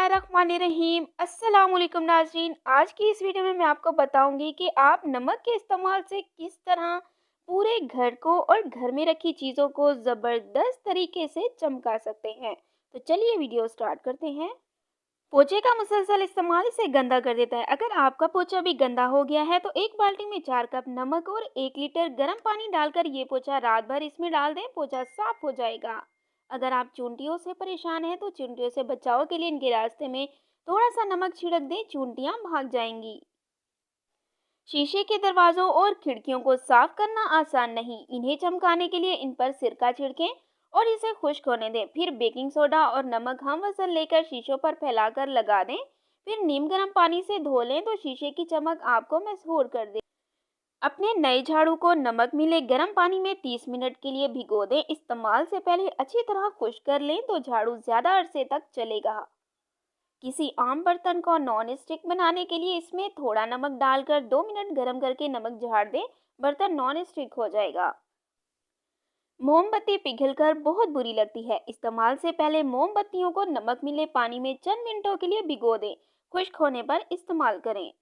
बिस्मिल्लाहिर्रहमानिर्रहीम। अस्सलामुअलैकुम नाज़रीन, आज की इस वीडियो में मैं आपको बताऊंगी कि आप नमक के इस्तेमाल से किस तरह पूरे घर को और घर में रखी चीज़ों को ज़बरदस्त तरीके से चमका सकते हैं। तो चलिए वीडियो स्टार्ट करते हैं। पोछे का मुसलसल इस्तेमाल इसे गंदा कर देता है। अगर आपका पोछा भी गंदा हो गया है तो एक बाल्टी में 4 कप नमक और 1 लीटर गर्म पानी डालकर ये पोछा रात भर इसमें डाल दें, पोछा साफ हो जाएगा। अगर आप चूंटियों से परेशान हैं तो चूंटियों से बचाव के लिए इनके रास्ते में थोड़ा सा नमक छिड़क दें, चूंटियां भाग जाएंगी। शीशे के दरवाजों और खिड़कियों को साफ करना आसान नहीं, इन्हें चमकाने के लिए इन पर सिरका छिड़कें और इसे खुश्क होने दें। फिर बेकिंग सोडा और नमक हम वजन लेकर शीशों पर फैलाकर लगा दें। फिर नीम गर्म पानी से धो लें तो शीशे की चमक आपको मशहूर कर दे। अपने नए झाड़ू को नमक मिले गर्म पानी में 30 मिनट के लिए भिगो दें। इस्तेमाल से पहले अच्छी तरह खुश्क कर लें तो झाड़ू ज़्यादा अरसे तक चलेगा। किसी आम बर्तन को नॉन स्टिक बनाने के लिए इसमें थोड़ा नमक डालकर 2 मिनट गर्म करके नमक झाड़ दें, बर्तन नॉन स्टिक हो जाएगा। मोमबत्ती पिघलकर बहुत बुरी लगती है। इस्तेमाल से पहले मोमबत्तियों को नमक मिले पानी में चंद मिनटों के लिए भिगो दें, खुश्क होने पर इस्तेमाल करें।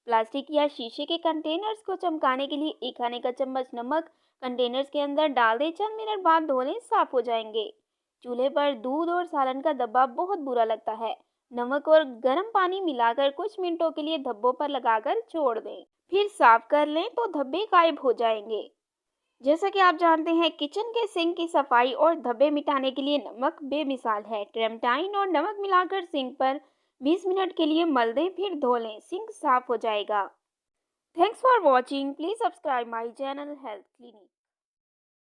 प्लास्टिक या शीशे के कंटेनर्स को चमकाने के लिए 1 खाने का चम्मच नमक कंटेनर्स के अंदर डाल दें, चंद मिनट बाद धो लें, साफ हो जाएंगे। चूल्हे पर दूध और सालन का धब्बा बहुत बुरा लगता है। नमक और गर्म पानी मिलाकर कुछ मिनटों के लिए धब्बों पर लगाकर छोड़ दें, फिर साफ कर लें तो धब्बे गायब हो जाएंगे। जैसा कि आप जानते हैं, किचन के सिंक की सफाई और धब्बे मिटाने के लिए नमक बेमिसाल है। टर्पंटाइन और नमक मिलाकर सिंक पर 20 मिनट के लिए मल दें, फिर धो लें, सिंक साफ हो जाएगा। Thanks for watching. Please subscribe my channel health clinic.